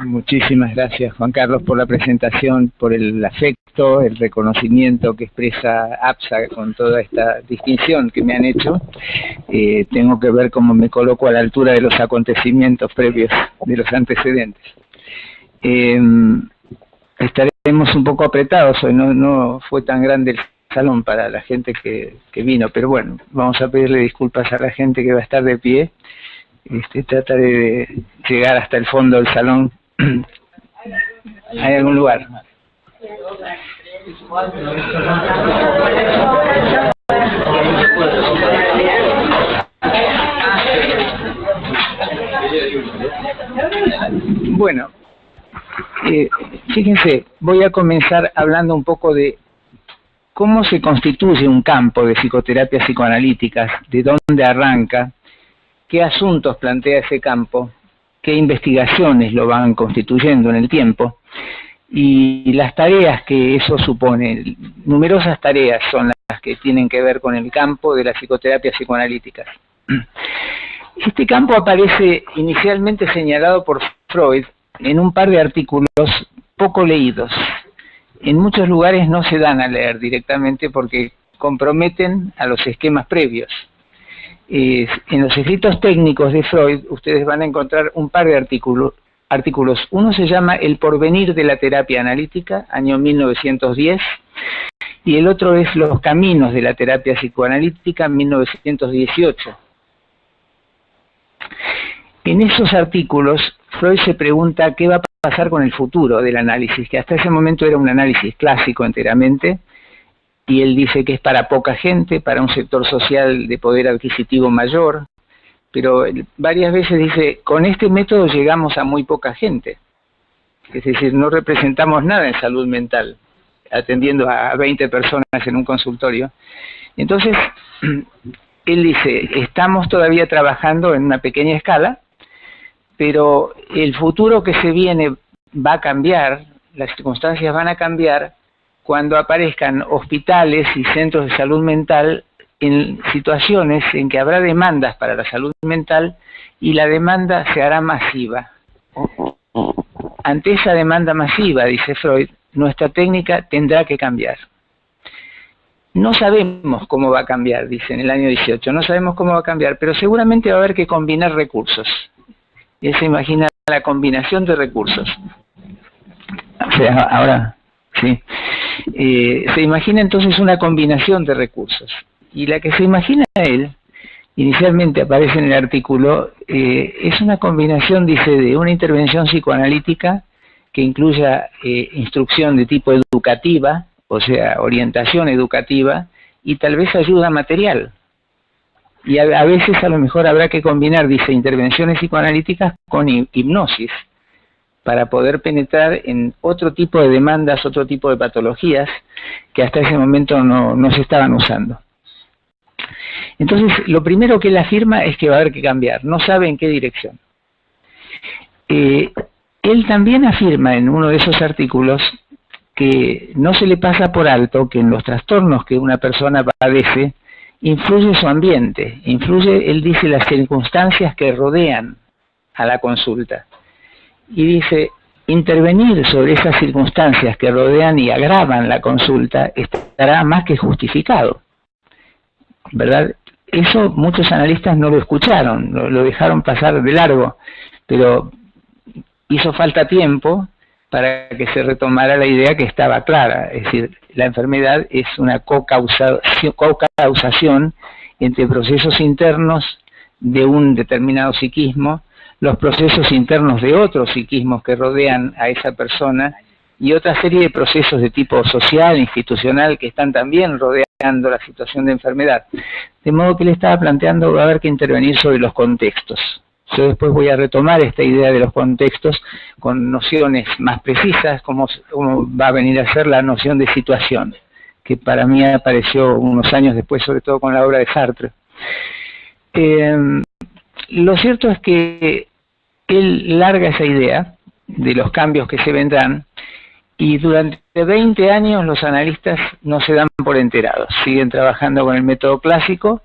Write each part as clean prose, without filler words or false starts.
Muchísimas gracias, Juan Carlos, por la presentación, por el afecto, el reconocimiento que expresa APSA con toda esta distinción que me han hecho. Tengo que ver cómo me coloco a la altura de los acontecimientos previos, de los antecedentes. Estaremos un poco apretados hoy, no fue tan grande el salón para la gente que vino, pero bueno, vamos a pedirle disculpas a la gente que va a estar de pie. Trataré de llegar hasta el fondo del salón. ¿Hay algún lugar? Bueno, fíjense, voy a comenzar hablando un poco de cómo se constituye un campo de psicoterapias psicoanalíticas, de dónde arranca, qué asuntos plantea ese campo, qué investigaciones lo van constituyendo en el tiempo y las tareas que eso supone. Numerosas tareas son las que tienen que ver con el campo de las psicoterapias psicoanalíticas. Este campo aparece inicialmente señalado por Freud en un par de artículos poco leídos. En muchos lugares no se dan a leer directamente porque comprometen a los esquemas previos. En los escritos técnicos de Freud ustedes van a encontrar un par de artículos. Uno se llama El porvenir de la terapia analítica, año 1910, y el otro es Los caminos de la terapia psicoanalítica, 1918. En esos artículos, Freud se pregunta qué va a pasar con el futuro del análisis, que hasta ese momento era un análisis clásico enteramente, y él dice que es para poca gente, para un sector social de poder adquisitivo mayor, pero varias veces dice, con este método llegamos a muy poca gente. Es decir, no representamos nada en salud mental, atendiendo a 20 personas en un consultorio. Entonces, él dice, estamos todavía trabajando en una pequeña escala, pero el futuro que se viene va a cambiar, las circunstancias van a cambiar, cuando aparezcan hospitales y centros de salud mental en situaciones en que habrá demandas para la salud mental y la demanda se hará masiva. Ante esa demanda masiva, dice Freud, nuestra técnica tendrá que cambiar. No sabemos cómo va a cambiar, dice en el año 18, no sabemos cómo va a cambiar, pero seguramente va a haber que combinar recursos. Y él se imagina la combinación de recursos. O sea, ahora, sí. Se imagina entonces una combinación de recursos. Y la que se imagina él, inicialmente aparece en el artículo, es una combinación, dice, de una intervención psicoanalítica que incluya instrucción de tipo educativa, o sea, orientación educativa, y tal vez ayuda material. Y a veces a lo mejor habrá que combinar, dice, intervenciones psicoanalíticas con hipnosis, para poder penetrar en otro tipo de demandas, otro tipo de patologías que hasta ese momento no se estaban usando. Entonces, lo primero que él afirma es que va a haber que cambiar, no sabe en qué dirección. Él también afirma en uno de esos artículos que no se le pasa por alto que en los trastornos que una persona padece, influye su ambiente, influye, él dice, las circunstancias que rodean a la consulta. Y dice, intervenir sobre esas circunstancias que rodean y agravan la consulta estará más que justificado, ¿verdad? Eso muchos analistas no lo escucharon, lo dejaron pasar de largo, pero hizo falta tiempo para que se retomara la idea que estaba clara, es decir, la enfermedad es una cocausación entre procesos internos de un determinado psiquismo, los procesos internos de otros psiquismos que rodean a esa persona y otra serie de procesos de tipo social, institucional, que están también rodeando la situación de enfermedad. De modo que le estaba planteando va a haber que intervenir sobre los contextos. Yo después voy a retomar esta idea de los contextos con nociones más precisas, como va a venir a ser la noción de situación, que para mí apareció unos años después, sobre todo con la obra de Sartre. Lo cierto es que él larga esa idea de los cambios que se vendrán y durante 20 años los analistas no se dan por enterados, siguen trabajando con el método clásico,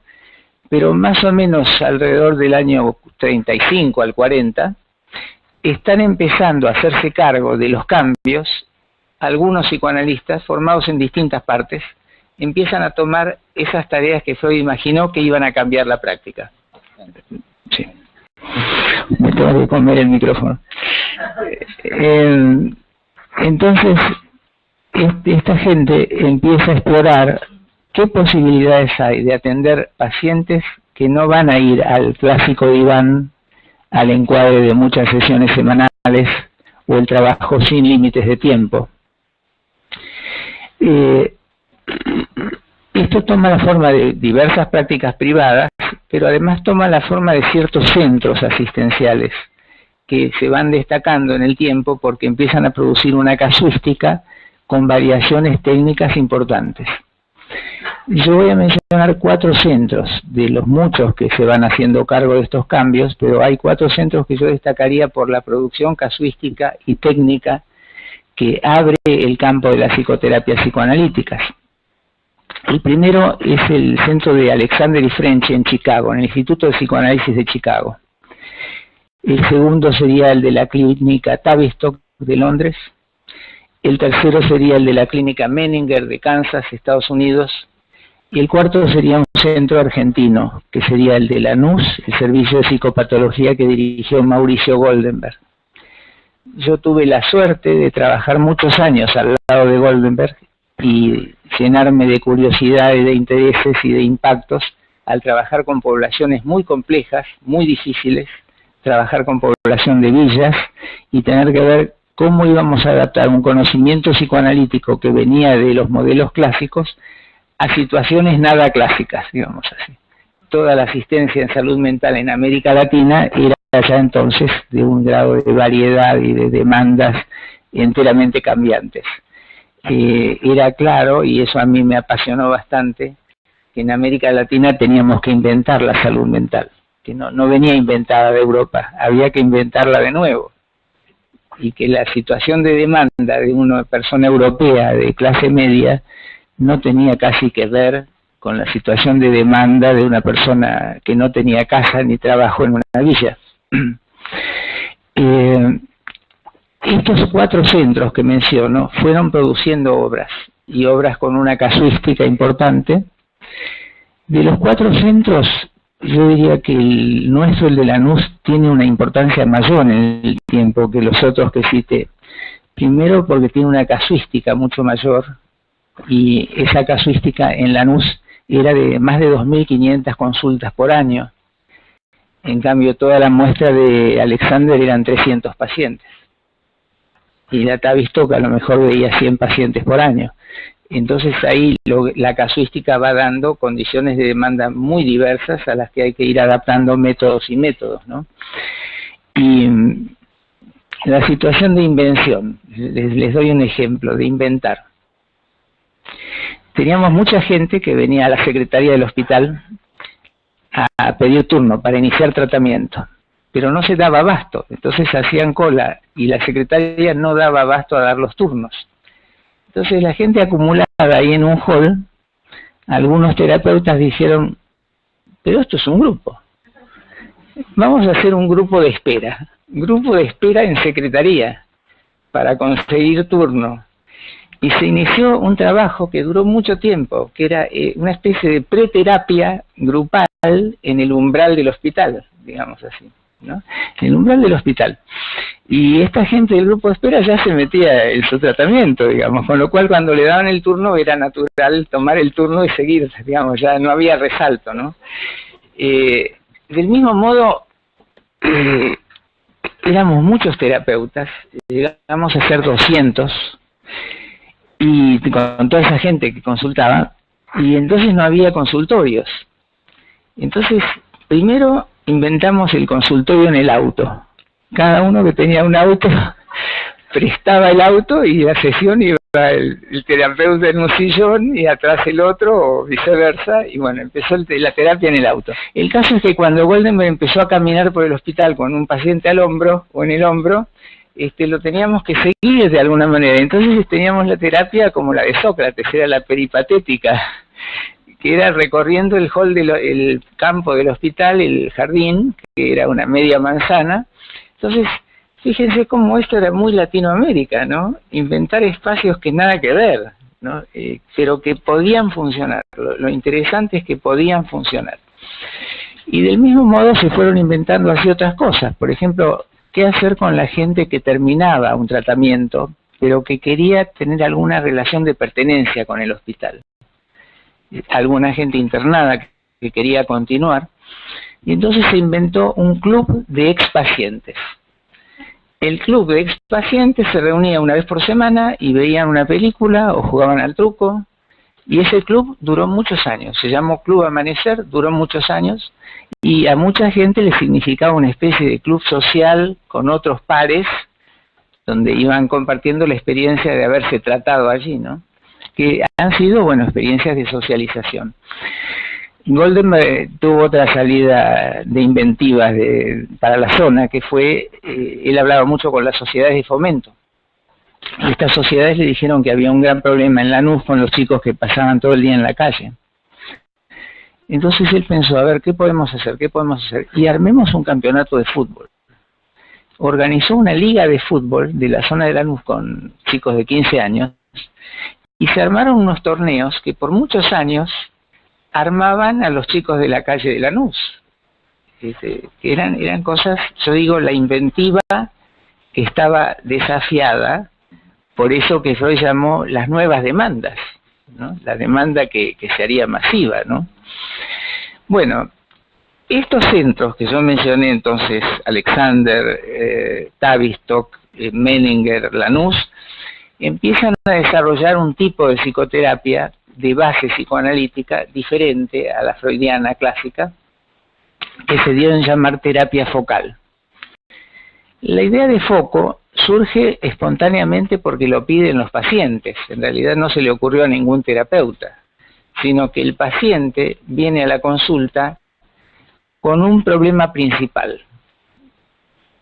pero más o menos alrededor del año 35 al 40 están empezando a hacerse cargo de los cambios. Algunos psicoanalistas, formados en distintas partes, empiezan a tomar esas tareas que Freud imaginó que iban a cambiar la práctica. Sí. Me tengo que comer el micrófono. Entonces, esta gente empieza a explorar qué posibilidades hay de atender pacientes que no van a ir al clásico diván, al encuadre de muchas sesiones semanales o el trabajo sin límites de tiempo. Esto toma la forma de diversas prácticas privadas, pero además toma la forma de ciertos centros asistenciales que se van destacando en el tiempo porque empiezan a producir una casuística con variaciones técnicas importantes. Yo voy a mencionar 4 centros de los muchos que se van haciendo cargo de estos cambios, pero hay 4 centros que yo destacaría por la producción casuística y técnica que abre el campo de las psicoterapias psicoanalíticas. El primero es el centro de Alexander y French en Chicago, en el Instituto de Psicoanálisis de Chicago. El segundo sería el de la clínica Tavistock de Londres. El tercero sería el de la clínica Menninger de Kansas, Estados Unidos. Y el cuarto sería un centro argentino, que sería el de Lanús, el servicio de psicopatología que dirigió Mauricio Goldenberg. Yo tuve la suerte de trabajar muchos años al lado de Goldenberg y llenarme de curiosidades, de intereses y de impactos al trabajar con poblaciones muy complejas, muy difíciles, trabajar con población de villas y tener que ver cómo íbamos a adaptar un conocimiento psicoanalítico que venía de los modelos clásicos a situaciones nada clásicas, digamos así. Toda la asistencia en salud mental en América Latina era ya entonces de un grado de variedad y de demandas enteramente cambiantes. Era claro, y eso a mí me apasionó bastante, que en América Latina teníamos que inventar la salud mental, que no venía inventada de Europa, había que inventarla de nuevo. Y que la situación de demanda de una persona europea de clase media no tenía casi que ver con la situación de demanda de una persona que no tenía casa ni trabajo en una villa. Estos 4 centros que menciono fueron produciendo obras, y obras con una casuística importante. De los 4 centros, yo diría que el nuestro, el de Lanús, tiene una importancia mayor en el tiempo que los otros que cité. Primero porque tiene una casuística mucho mayor, y esa casuística en Lanús era de más de 2.500 consultas por año. En cambio, toda la muestra de Alexander eran 300 pacientes. Y la Tavistock a lo mejor veía 100 pacientes por año. Entonces ahí la casuística va dando condiciones de demanda muy diversas a las que hay que ir adaptando métodos y métodos, ¿no? Y la situación de invención, les doy un ejemplo de inventar. Teníamos mucha gente que venía a la secretaría del hospital a pedir turno para iniciar tratamiento, pero no se daba abasto, entonces hacían cola y la secretaria no daba abasto a dar los turnos. Entonces la gente acumulada ahí en un hall, algunos terapeutas dijeron, pero esto es un grupo, vamos a hacer un grupo de espera en secretaría para conseguir turno. Y se inició un trabajo que duró mucho tiempo, que era una especie de preterapia grupal en el umbral del hospital, digamos así, ¿no? En el umbral del hospital. Y esta gente del grupo de espera ya se metía en su tratamiento, digamos, con lo cual cuando le daban el turno era natural tomar el turno y seguir, digamos, ya no había resalto, ¿no? Del mismo modo, éramos muchos terapeutas, llegamos a ser 200, y con toda esa gente que consultaba, y entonces no había consultorios. Entonces, primero inventamos el consultorio en el auto. Cada uno que tenía un auto prestaba el auto y la sesión iba el terapeuta en un sillón y atrás el otro, o viceversa, y bueno, empezó la terapia en el auto. El caso es que cuando Goldenberg empezó a caminar por el hospital con un paciente al hombro o en el hombro, lo teníamos que seguir de alguna manera. Entonces teníamos la terapia como la de Sócrates, era la peripatética, que era recorriendo el hall el campo del hospital, el jardín, que era una media manzana. Entonces Fíjense cómo esto era muy Latinoamérica, ¿no? Inventar espacios que nada que ver, ¿no? Pero que podían funcionar. Lo interesante es que podían funcionar. Y del mismo modo se fueron inventando así otras cosas. Por ejemplo, ¿qué hacer con la gente que terminaba un tratamiento, pero que quería tener alguna relación de pertenencia con el hospital? Alguna gente internada que quería continuar. Y entonces se inventó un club de expacientes. El club de expacientes se reunía una vez por semana y veían una película o jugaban al truco, y ese club duró muchos años. Se llamó Club Amanecer, duró muchos años, y a mucha gente le significaba una especie de club social con otros pares, donde iban compartiendo la experiencia de haberse tratado allí, ¿no? Que han sido, bueno, experiencias de socialización. Goldenberg tuvo otra salida de inventivas para la zona, que fue, él hablaba mucho con las sociedades de fomento. Y estas sociedades le dijeron que había un gran problema en Lanús con los chicos que pasaban todo el día en la calle. Entonces él pensó, a ver, ¿qué podemos hacer? ¿Qué podemos hacer? Y armemos un campeonato de fútbol. Organizó una liga de fútbol de la zona de Lanús con chicos de 15 años, y se armaron unos torneos que por muchos años armaban a los chicos de la calle de Lanús. Que eran cosas, yo digo, la inventiva que estaba desafiada, por eso que Freud llamó las nuevas demandas, ¿no? La demanda que se haría masiva, ¿no? Bueno, estos centros que yo mencioné entonces, Alexander, Tavistock, Menninger, Lanús, empiezan a desarrollar un tipo de psicoterapia de base psicoanalítica diferente a la freudiana clásica, que se dio en llamar terapia focal. La idea de foco surge espontáneamente porque lo piden los pacientes. En realidad no se le ocurrió a ningún terapeuta, sino que el paciente viene a la consulta con un problema principal.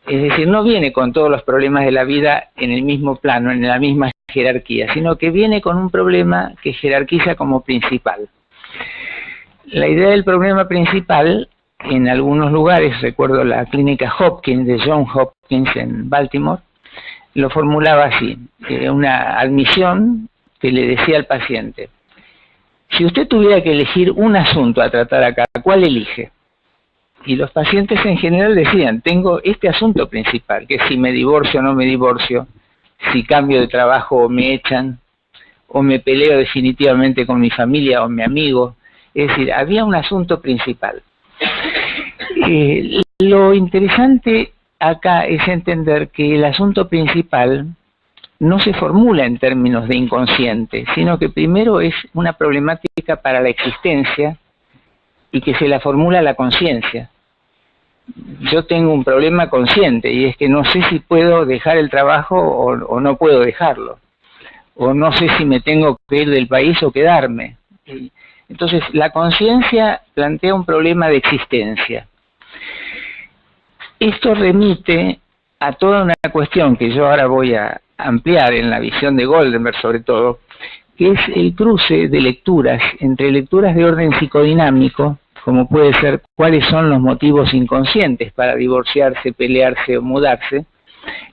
Es decir, no viene con todos los problemas de la vida en el mismo plano, en la misma jerarquía, sino que viene con un problema que jerarquiza como principal. La idea del problema principal, en algunos lugares, recuerdo la clínica Hopkins de John Hopkins en Baltimore, lo formulaba así, una admisión que le decía al paciente: si usted tuviera que elegir un asunto a tratar acá, ¿cuál elige? Y los pacientes en general decían, tengo este asunto principal, que es si me divorcio o no me divorcio, si cambio de trabajo o me echan, o me peleo definitivamente con mi familia o mi amigo. Es decir, había un asunto principal. Lo interesante acá es entender que el asunto principal no se formula en términos de inconsciente, sino que primero es una problemática para la existencia y que se la formula la conciencia. Yo tengo un problema consciente y es que no sé si puedo dejar el trabajo o no puedo dejarlo, o no sé si me tengo que ir del país o quedarme. Entonces la conciencia plantea un problema de existencia. Esto remite a toda una cuestión que yo ahora voy a ampliar en la visión de Goldenberg sobre todo, que es el cruce de lecturas entre lecturas de orden psicodinámico, como puede ser cuáles son los motivos inconscientes para divorciarse, pelearse o mudarse,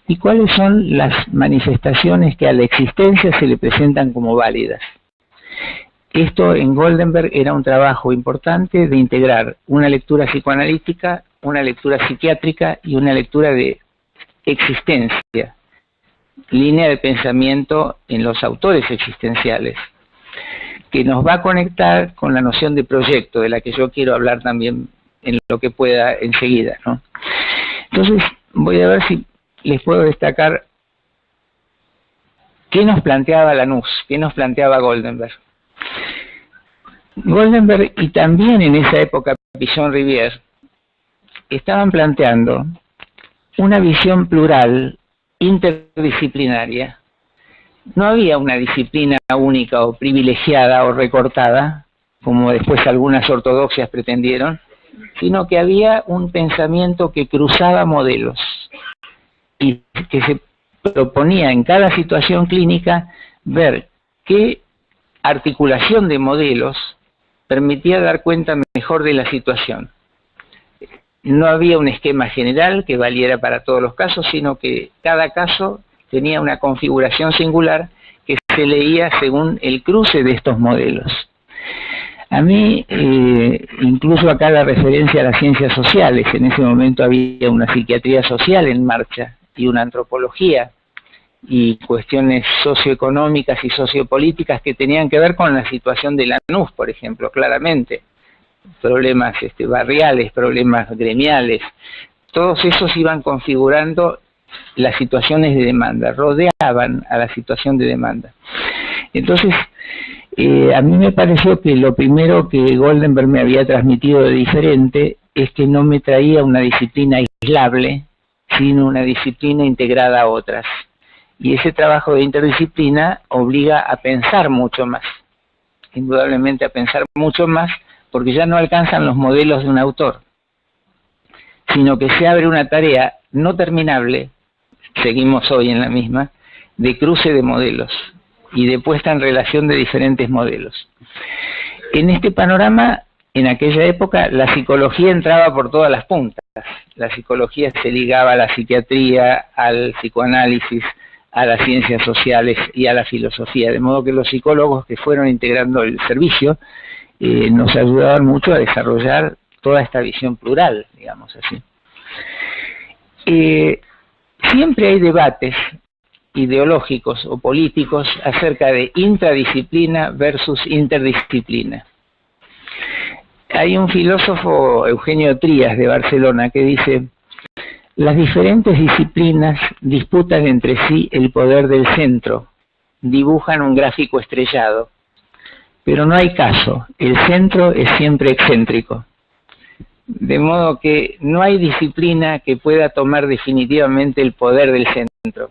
y cuáles son las manifestaciones que a la existencia se le presentan como válidas. Esto en Goldenberg era un trabajo importante de integrar una lectura psicoanalítica, una lectura psiquiátrica y una lectura de existencia, línea de pensamiento en los autores existenciales, que nos va a conectar con la noción de proyecto, de la que yo quiero hablar también en lo que pueda enseguida, ¿no? Entonces, voy a ver si les puedo destacar qué nos planteaba Lanús, qué nos planteaba Goldenberg. Goldenberg y también en esa época Pichon Rivière estaban planteando una visión plural, interdisciplinaria. No había una disciplina única o privilegiada o recortada, como después algunas ortodoxias pretendieron, sino que había un pensamiento que cruzaba modelos y que se proponía en cada situación clínica ver qué articulación de modelos permitía dar cuenta mejor de la situación. no había un esquema general que valiera para todos los casos, sino que cada caso tenía una configuración singular que se leía según el cruce de estos modelos. A mí, incluso acá la referencia a las ciencias sociales, en ese momento había una psiquiatría social en marcha y una antropología y cuestiones socioeconómicas y sociopolíticas que tenían que ver con la situación de Lanús, por ejemplo, claramente. Problemas barriales, problemas gremiales, todos esos iban configurando las situaciones de demanda, rodeaban a la situación de demanda. Entonces, a mí me pareció que lo primero que Goldenberg me había transmitido de diferente es que no me traía una disciplina aislable, sino una disciplina integrada a otras. Y ese trabajo de interdisciplina obliga a pensar mucho más, indudablemente a pensar mucho más, porque ya no alcanzan los modelos de un autor, sino que se abre una tarea no terminable, seguimos hoy en la misma, de cruce de modelos y de puesta en relación de diferentes modelos. En este panorama, en aquella época, la psicología entraba por todas las puntas. La psicología se ligaba a la psiquiatría, al psicoanálisis, a las ciencias sociales y a la filosofía, de modo que los psicólogos que fueron integrando el servicio nos ayudaban mucho a desarrollar toda esta visión plural, digamos así. Siempre hay debates ideológicos o políticos acerca de intradisciplina versus interdisciplina. Hay un filósofo, Eugenio Trías, de Barcelona, que dice: las diferentes disciplinas disputan entre sí el poder del centro, dibujan un gráfico estrellado, pero no hay caso, el centro es siempre excéntrico. De modo que no hay disciplina que pueda tomar definitivamente el poder del centro,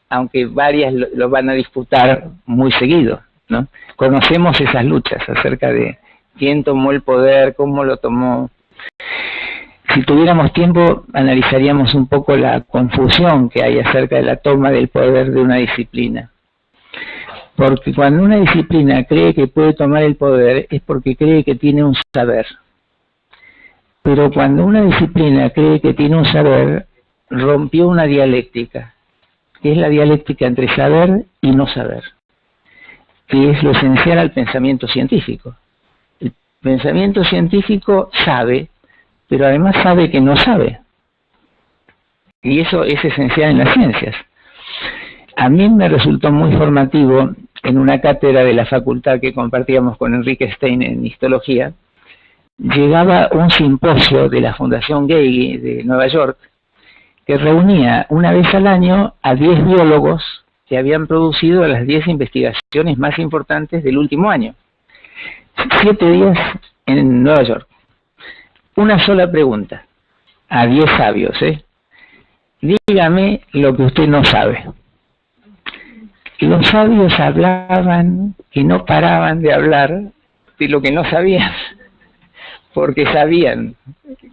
aunque varias lo van a disputar muy seguido, ¿no? Conocemos esas luchas acerca de quién tomó el poder, cómo lo tomó. Si tuviéramos tiempo, analizaríamos un poco la confusión que hay acerca de la toma del poder de una disciplina. Porque cuando una disciplina cree que puede tomar el poder, es porque cree que tiene un saber. Pero cuando una disciplina cree que tiene un saber, rompió una dialéctica, que es la dialéctica entre saber y no saber, que es lo esencial al pensamiento científico. El pensamiento científico sabe, pero además sabe que no sabe. Y eso es esencial en las ciencias. A mí me resultó muy formativo en una cátedra de la facultad que compartíamos con Enrique Stein en histología. Llegaba un simposio de la Fundación Geigy de Nueva York que reunía una vez al año a 10 biólogos que habían producido las 10 investigaciones más importantes del último año. 7 días en Nueva York. Una sola pregunta a 10 sabios, dígame lo que usted no sabe. Los sabios hablaban y no paraban de hablar de lo que no sabían, porque sabían.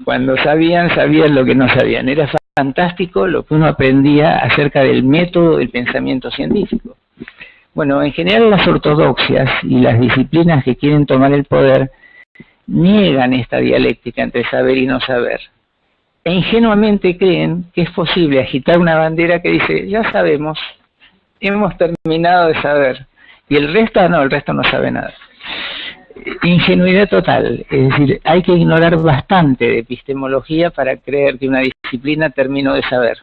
Cuando sabían lo que no sabían. Era fantástico lo que uno aprendía acerca del método del pensamiento científico. Bueno, en general las ortodoxias y las disciplinas que quieren tomar el poder niegan esta dialéctica entre saber y no saber. E ingenuamente creen que es posible agitar una bandera que dice: ya sabemos, hemos terminado de saber, y el resto no sabe nada. Ingenuidad total, es decir, hay que ignorar bastante de epistemología para creer que una disciplina terminó de saber,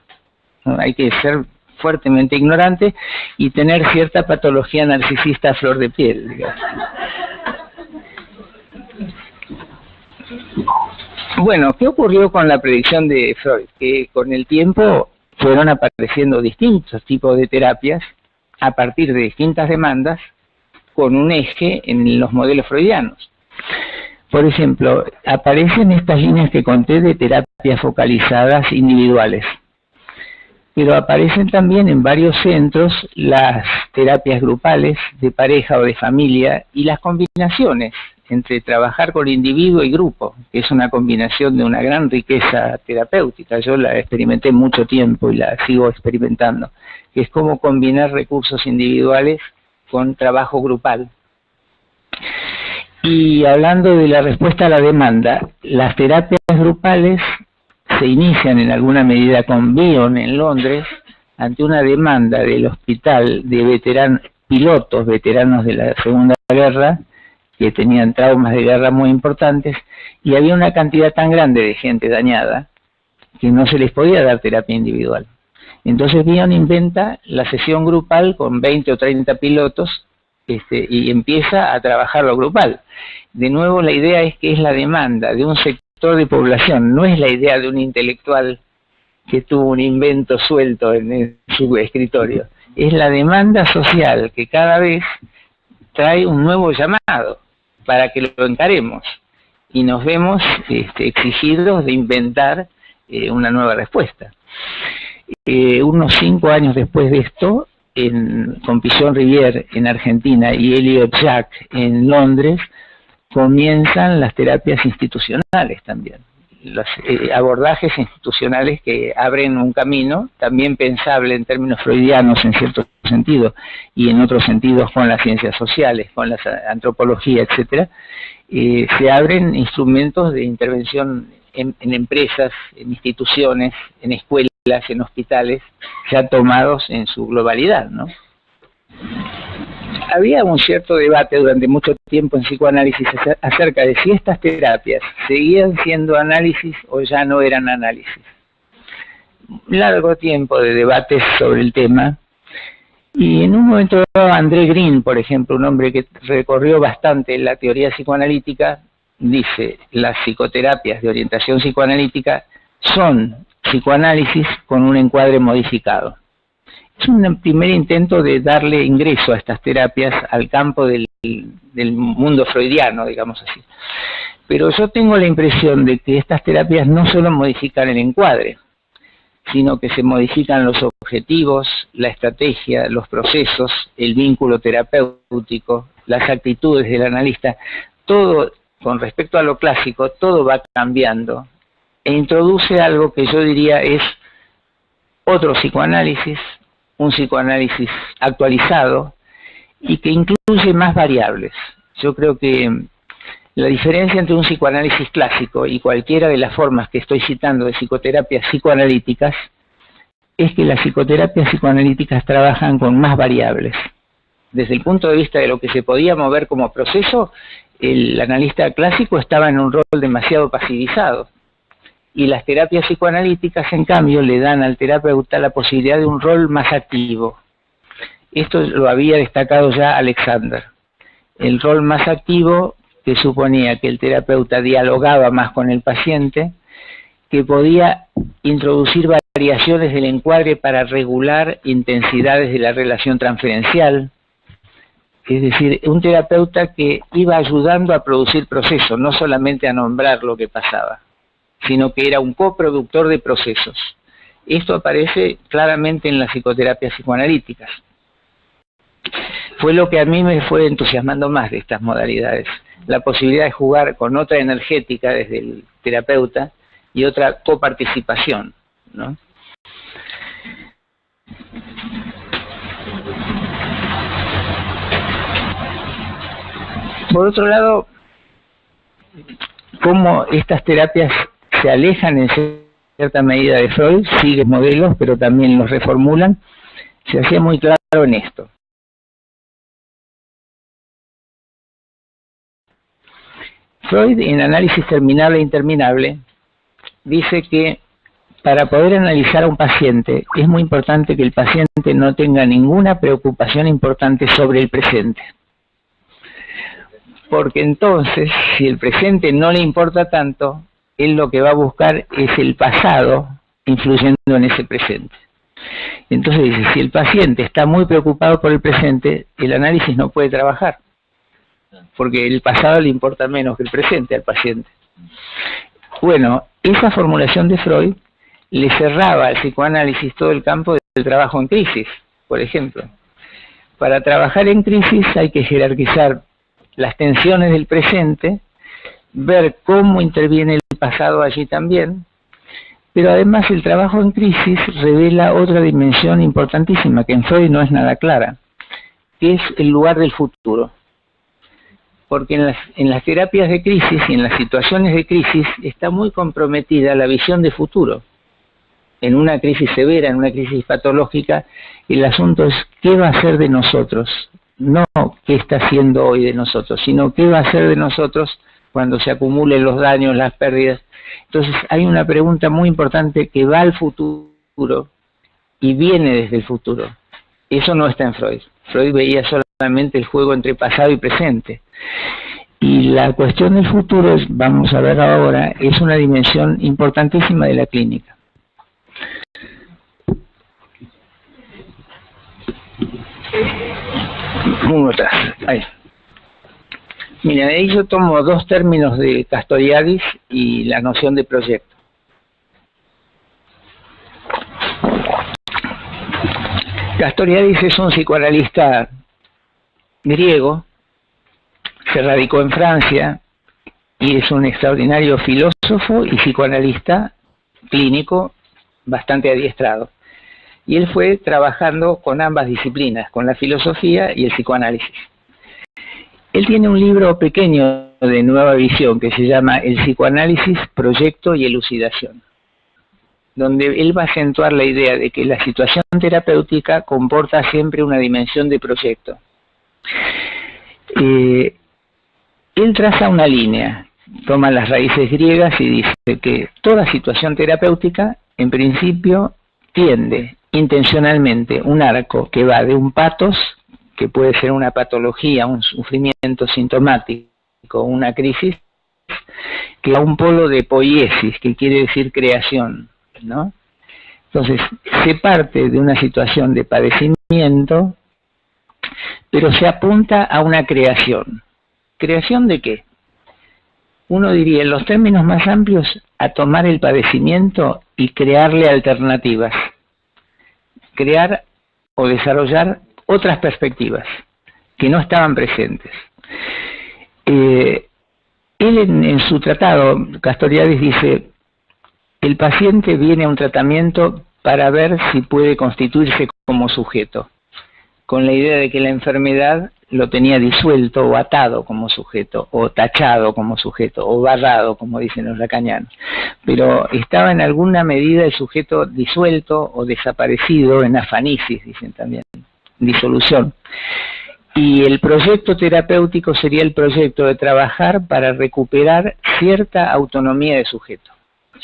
¿no? Hay que ser fuertemente ignorante y tener cierta patología narcisista a flor de piel, digamos. Bueno, ¿qué ocurrió con la predicción de Freud? Que con el tiempo fueron apareciendo distintos tipos de terapias a partir de distintas demandas con un eje en los modelos freudianos. Por ejemplo, aparecen estas líneas que conté de terapias focalizadas individuales, pero aparecen también en varios centros las terapias grupales, de pareja o de familia, y las combinaciones entre trabajar con individuo y grupo, que es una combinación de una gran riqueza terapéutica. Yo la experimenté mucho tiempo y la sigo experimentando, que es cómo combinar recursos individuales con trabajo grupal. Y hablando de la respuesta a la demanda, las terapias grupales se inician en alguna medida con Bion en Londres, ante una demanda del hospital de pilotos veteranos de la Segunda Guerra, que tenían traumas de guerra muy importantes, y había una cantidad tan grande de gente dañada que no se les podía dar terapia individual. Entonces Bion inventa la sesión grupal con 20 o 30 pilotos, y empieza a trabajar lo grupal. De nuevo, la idea es que es la demanda de un sector de población, no es la idea de un intelectual que tuvo un invento suelto en su escritorio. Es la demanda social que cada vez trae un nuevo llamado para que lo encaremos y nos vemos exigidos de inventar una nueva respuesta. Unos 5 años después de esto, con Pillon-Rivière en Argentina y Elliott Jack en Londres, comienzan las terapias institucionales también. Los abordajes institucionales que abren un camino, también pensable en términos freudianos en cierto sentido, y en otros sentidos con las ciencias sociales, con la antropología, etcétera. Se abren instrumentos de intervención en empresas, en instituciones, en escuelas, en hospitales, ya tomados en su globalidad, ¿no? Había un cierto debate durante mucho tiempo en psicoanálisis acerca de si estas terapias seguían siendo análisis o ya no eran análisis. Largo tiempo de debates sobre el tema, y en un momento dado André Green, por ejemplo, un hombre que recorrió bastante la teoría psicoanalítica, dice: las psicoterapias de orientación psicoanalítica son psicoanálisis con un encuadre modificado. Es un primer intento de darle ingreso a estas terapias al campo del mundo freudiano, digamos así. Pero yo tengo la impresión de que estas terapias no solo modifican el encuadre, sino que se modifican los objetivos, la estrategia, los procesos, el vínculo terapéutico, las actitudes del analista. Todo, con respecto a lo clásico, todo va cambiando e introduce algo que yo diría es otro psicoanálisis, un psicoanálisis actualizado y que incluye más variables. Yo creo que la diferencia entre un psicoanálisis clásico y cualquiera de las formas que estoy citando de psicoterapias psicoanalíticas es que las psicoterapias psicoanalíticas trabajan con más variables. Desde el punto de vista de lo que se podía mover como proceso, el analista clásico estaba en un rol demasiado pasivizado. Y las terapias psicoanalíticas, en cambio, le dan al terapeuta la posibilidad de un rol más activo. Esto lo había destacado ya Alexander. El rol más activo, que suponía que el terapeuta dialogaba más con el paciente, que podía introducir variaciones del encuadre para regular intensidades de la relación transferencial. Es decir, un terapeuta que iba ayudando a producir procesos, no solamente a nombrar lo que pasaba, sino que era un coproductor de procesos. Esto aparece claramente en las psicoterapias psicoanalíticas. Fue lo que a mí me fue entusiasmando más de estas modalidades, la posibilidad de jugar con otra energética desde el terapeuta y otra coparticipación, ¿no? Por otro lado, cómo estas terapias se alejan en cierta medida de Freud, siguen modelos, pero también los reformulan, se hacía muy claro en esto. Freud, en Análisis Terminable e Interminable, dice que para poder analizar a un paciente es muy importante que el paciente no tenga ninguna preocupación importante sobre el presente. Porque entonces, si el presente no le importa tanto, él lo que va a buscar es el pasado influyendo en ese presente. Entonces dice, si el paciente está muy preocupado por el presente, el análisis no puede trabajar, porque el pasado le importa menos que el presente al paciente. Bueno, esa formulación de Freud le cerraba al psicoanálisis todo el campo del trabajo en crisis, por ejemplo. Para trabajar en crisis hay que jerarquizar las tensiones del presente, ver cómo interviene el pasado allí también, pero además el trabajo en crisis revela otra dimensión importantísima que en Freud no es nada clara, que es el lugar del futuro. porque en las terapias de crisis y en las situaciones de crisis está muy comprometida la visión de futuro. En una crisis severa, en una crisis patológica, el asunto es qué va a ser de nosotros, no qué está haciendo hoy de nosotros, sino qué va a ser de nosotros cuando se acumulen los daños, las pérdidas. Entonces hay una pregunta muy importante que va al futuro y viene desde el futuro. Eso no está en Freud. Freud veía solamente el juego entre pasado y presente. Y la cuestión del futuro, vamos a ver ahora, es una dimensión importantísima de la clínica. Uno atrás, ahí. Mira, de ahí yo tomo dos términos de Castoriadis y la noción de proyecto. Castoriadis es un psicoanalista griego, se radicó en Francia y es un extraordinario filósofo y psicoanalista clínico bastante adiestrado. Y él fue trabajando con ambas disciplinas, con la filosofía y el psicoanálisis. Él tiene un libro pequeño de nueva visión que se llama El psicoanálisis, proyecto y elucidación, donde él va a acentuar la idea de que la situación terapéutica comporta siempre una dimensión de proyecto. Él traza una línea, toma las raíces griegas y dice que toda situación terapéutica, en principio, tiende intencionalmente un arco que va de un patos, que puede ser una patología, un sufrimiento sintomático, una crisis, que va a un polo de poiesis, que quiere decir creación, ¿no? Entonces, se parte de una situación de padecimiento, pero se apunta a una creación. ¿Creación de qué? Uno diría, en los términos más amplios, a tomar el padecimiento y crearle alternativas. Crear o desarrollar otras perspectivas que no estaban presentes. Él en su tratado, Castoriadis dice, el paciente viene a un tratamiento para ver si puede constituirse como sujeto, con la idea de que la enfermedad lo tenía disuelto o atado como sujeto, o tachado como sujeto, o barrado, como dicen los lacanianos. Pero estaba en alguna medida el sujeto disuelto o desaparecido, en afanisis, dicen también, disolución. Y el proyecto terapéutico sería el proyecto de trabajar para recuperar cierta autonomía de sujeto,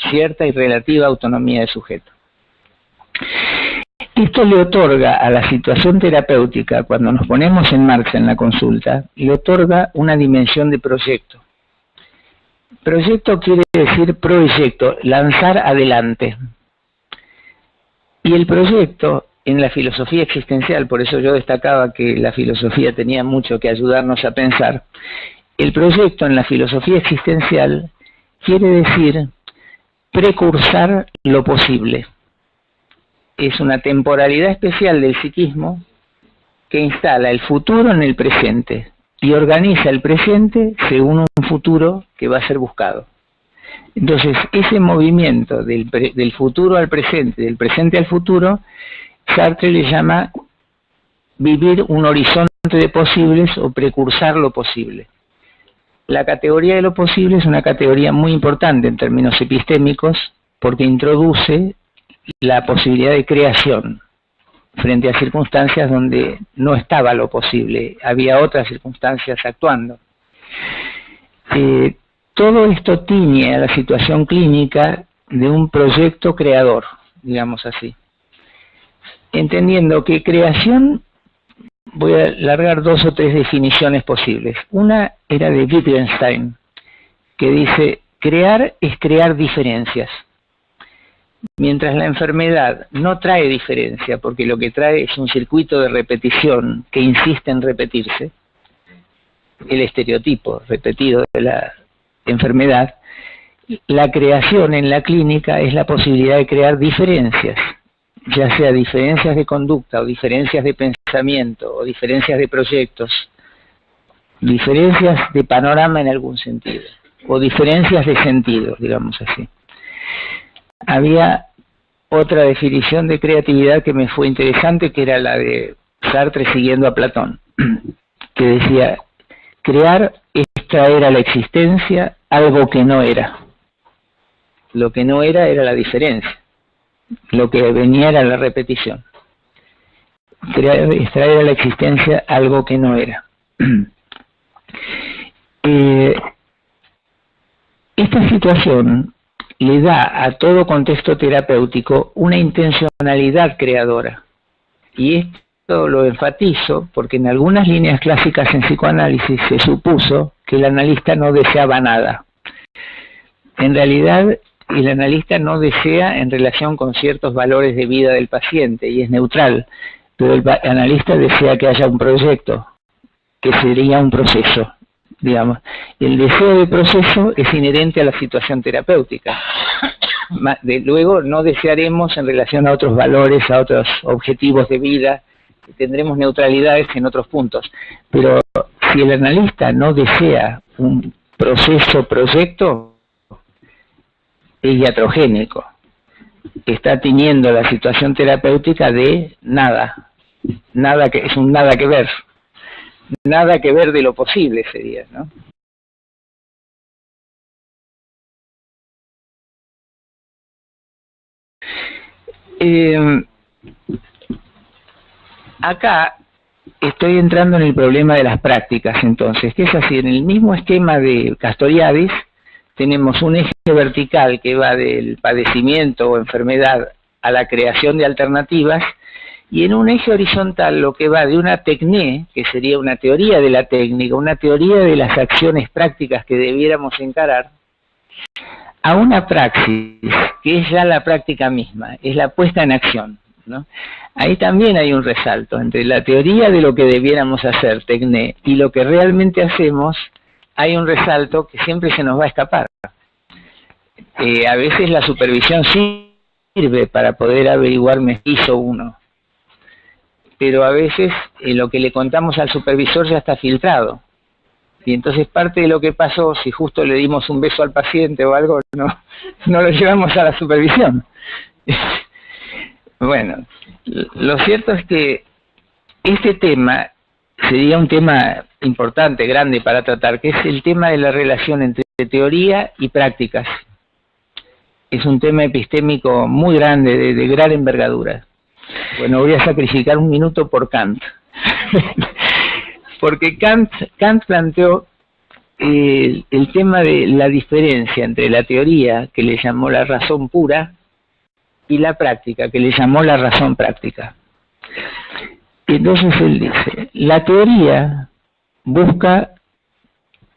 cierta y relativa autonomía de sujeto. Esto le otorga a la situación terapéutica, cuando nos ponemos en marcha en la consulta, le otorga una dimensión de proyecto. Proyecto quiere decir proyecto, lanzar adelante. Y el proyecto en la filosofía existencial, por eso yo destacaba que la filosofía tenía mucho que ayudarnos a pensar, el proyecto en la filosofía existencial quiere decir precursar lo posible. Es una temporalidad especial del psiquismo que instala el futuro en el presente y organiza el presente según un futuro que va a ser buscado. Entonces, ese movimiento del futuro al presente, del presente al futuro, Sartre le llama vivir un horizonte de posibles o precursar lo posible. La categoría de lo posible es una categoría muy importante en términos epistémicos porque introduce la posibilidad de creación frente a circunstancias donde no estaba lo posible, había otras circunstancias actuando. Todo esto tiñe a la situación clínica de un proyecto creador, digamos así. Entendiendo que creación, voy a largar dos o tres definiciones posibles. Una era de Wittgenstein, que dice, crear es crear diferencias. Mientras la enfermedad no trae diferencia, porque lo que trae es un circuito de repetición que insiste en repetirse, el estereotipo repetido de la enfermedad, la creación en la clínica es la posibilidad de crear diferencias, ya sea diferencias de conducta o diferencias de pensamiento o diferencias de proyectos, diferencias de panorama en algún sentido, o diferencias de sentido, digamos así. Había otra definición de creatividad que me fue interesante, que era la de Sartre siguiendo a Platón, que decía, crear es traer a la existencia algo que no era. Lo que no era la diferencia. Lo que venía era la repetición. Crear es traer a la existencia algo que no era. Esta situación le da a todo contexto terapéutico una intencionalidad creadora. Y esto lo enfatizo porque en algunas líneas clásicas en psicoanálisis se supuso que el analista no deseaba nada. En realidad, el analista no desea en relación con ciertos valores de vida del paciente y es neutral, pero el analista desea que haya un proyecto, que sería un proceso, digamos. El deseo de proceso es inherente a la situación terapéutica. Luego no desearemos en relación a otros valores, a otros objetivos de vida, tendremos neutralidades en otros puntos. Pero si el analista no desea un proceso-proyecto, es iatrogénico. Está teniendo la situación terapéutica de nada. Es un nada que ver. Nada que ver de lo posible sería, ¿no? Acá estoy entrando en el problema de las prácticas, entonces, que es así, en el mismo esquema de Castoriadis, tenemos un eje vertical que va del padecimiento o enfermedad a la creación de alternativas, y en un eje horizontal lo que va de una tecné, que sería una teoría de la técnica, una teoría de las acciones prácticas que debiéramos encarar, a una praxis, que es ya la práctica misma, es la puesta en acción, ¿no? Ahí también hay un resalto entre la teoría de lo que debiéramos hacer, tecné, y lo que realmente hacemos. Hay un resalto que siempre se nos va a escapar. A veces la supervisión sirve para poder averiguar qué hizo uno, pero a veces lo que le contamos al supervisor ya está filtrado. Y entonces parte de lo que pasó, si justo le dimos un beso al paciente o algo, no lo llevamos a la supervisión. Bueno, lo cierto es que este tema sería un tema importante, grande para tratar, que es el tema de la relación entre teoría y prácticas. Es un tema epistémico muy grande, de gran envergadura. Bueno, voy a sacrificar un minuto por Kant. Porque Kant planteó el tema de la diferencia entre la teoría, que le llamó la razón pura, y la práctica, que le llamó la razón práctica. Entonces él dice, la teoría busca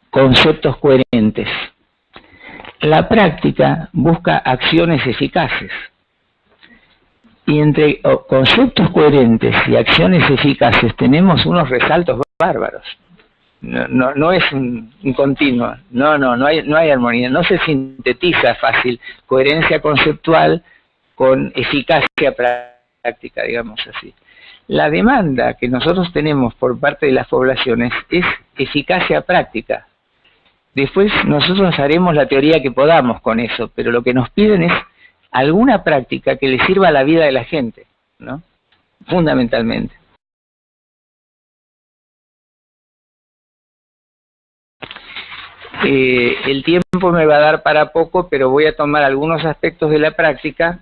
conceptos coherentes, la práctica busca acciones eficaces. Y entre conceptos coherentes y acciones eficaces tenemos unos resaltos bárbaros. No es un continuo, no hay armonía, no se sintetiza fácil coherencia conceptual con eficacia práctica, digamos así. La demanda que nosotros tenemos por parte de las poblaciones es eficacia práctica. Después nosotros haremos la teoría que podamos con eso, pero lo que nos piden es alguna práctica que le sirva a la vida de la gente, ¿no? Fundamentalmente. El tiempo me va a dar para poco, pero voy a tomar algunos aspectos de la práctica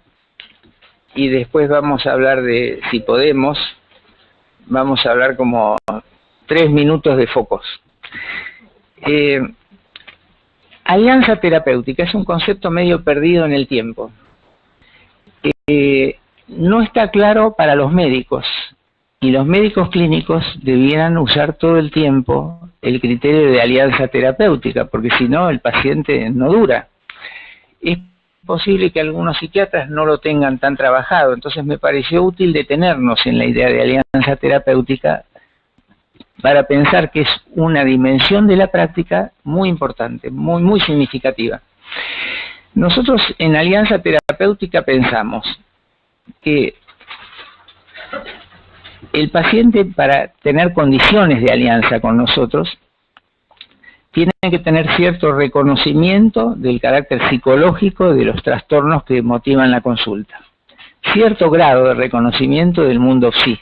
y después vamos a hablar de, si podemos, vamos a hablar como 3 minutos de focos. Alianza terapéutica es un concepto medio perdido en el tiempo. No está claro para los médicos, y los médicos clínicos debieran usar todo el tiempo el criterio de alianza terapéutica, porque si no el paciente no dura. Es posible que algunos psiquiatras no lo tengan tan trabajado, entonces me pareció útil detenernos en la idea de alianza terapéutica para pensar que es una dimensión de la práctica muy importante, muy significativa. Nosotros en alianza terapéutica pensamos que el paciente, para tener condiciones de alianza con nosotros, tiene que tener cierto reconocimiento del carácter psicológico de los trastornos que motivan la consulta. Cierto grado de reconocimiento del mundo psí.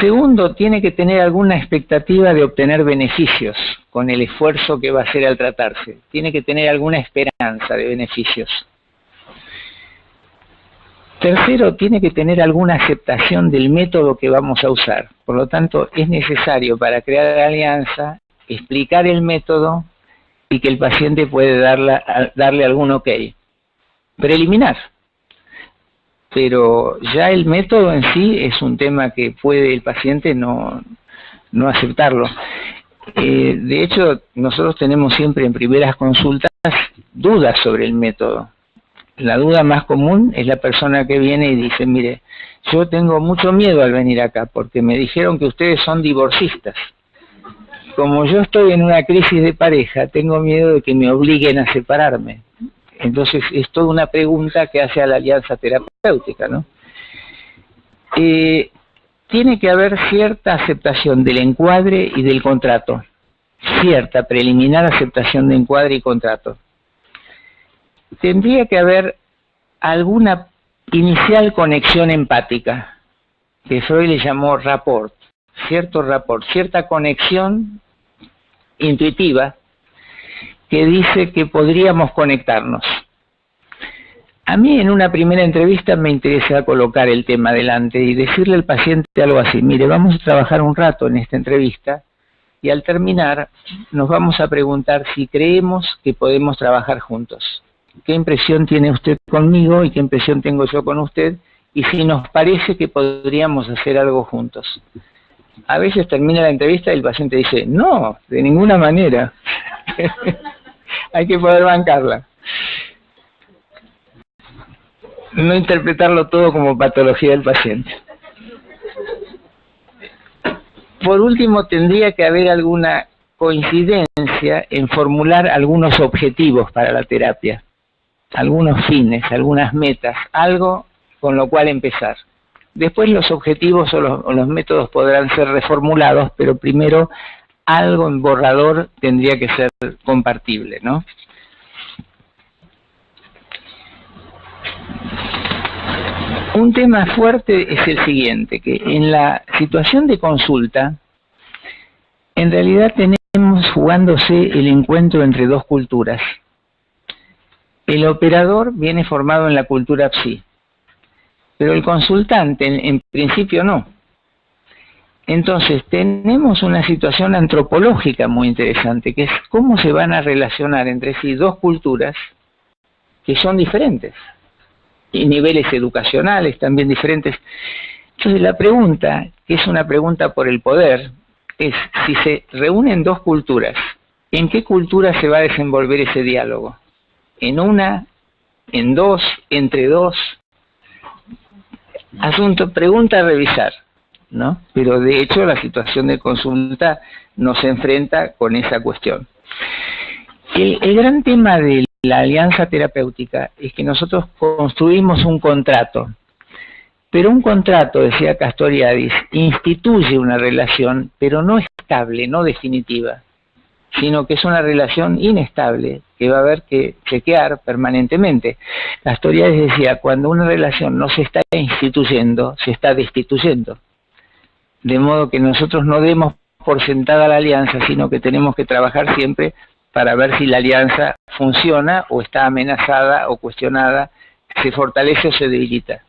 Segundo, tiene que tener alguna expectativa de obtener beneficios con el esfuerzo que va a hacer al tratarse. Tiene que tener alguna esperanza de beneficios. Tercero, tiene que tener alguna aceptación del método que vamos a usar. Por lo tanto, es necesario para crear la alianza explicar el método y que el paciente puede darle algún ok preliminar. Pero ya el método en sí es un tema que puede el paciente no aceptarlo. De hecho, nosotros tenemos siempre en primeras consultas dudas sobre el método. La duda más común es la persona que viene y dice, mire, yo tengo mucho miedo al venir acá porque me dijeron que ustedes son divorcistas. Como yo estoy en una crisis de pareja, tengo miedo de que me obliguen a separarme. Entonces es toda una pregunta que hace a la alianza terapéutica, ¿no? Tiene que haber cierta aceptación del encuadre y del contrato. Cierta preliminar aceptación de encuadre y contrato. Tendría que haber alguna inicial conexión empática, que Freud le llamó rapport, cierta conexión intuitiva que dice que podríamos conectarnos. A mí en una primera entrevista me interesa colocar el tema adelante y decirle al paciente algo así, mire, vamos a trabajar un rato en esta entrevista y al terminar nos vamos a preguntar si creemos que podemos trabajar juntos. ¿Qué impresión tiene usted conmigo y qué impresión tengo yo con usted? Y si nos parece que podríamos hacer algo juntos. A veces termina la entrevista y el paciente dice, no, de ninguna manera. Hay que poder bancarla. No interpretarlo todo como patología del paciente. Por último, tendría que haber alguna coincidencia en formular algunos objetivos para la terapia. Algunos fines, algunas metas, algo con lo cual empezar. Después los objetivos o los métodos podrán ser reformulados, pero primero algo en borrador tendría que ser compartible, ¿no? Un tema fuerte es el siguiente, que en la situación de consulta, en realidad tenemos jugándose el encuentro entre dos culturas. El operador viene formado en la cultura psi, pero el consultante en principio no. Entonces tenemos una situación antropológica muy interesante, que es cómo se van a relacionar entre sí dos culturas que son diferentes, y niveles educacionales también diferentes. Entonces la pregunta, que es una pregunta por el poder, es si se reúnen dos culturas, ¿en qué cultura se va a desenvolver ese diálogo? ¿En una? ¿En dos? ¿Entre dos? Pregunta a revisar, ¿no? Pero de hecho la situación de consulta nos enfrenta con esa cuestión. El gran tema de la alianza terapéutica es que nosotros construimos un contrato, pero un contrato, decía Castoriadis, instituye una relación, pero no estable, no definitiva, sino que es una relación inestable que va a haber que chequear permanentemente. Castoriadis decía, cuando una relación no se está instituyendo, se está destituyendo. De modo que nosotros no demos por sentada la alianza, sino que tenemos que trabajar siempre para ver si la alianza funciona o está amenazada o cuestionada, se fortalece o se debilita.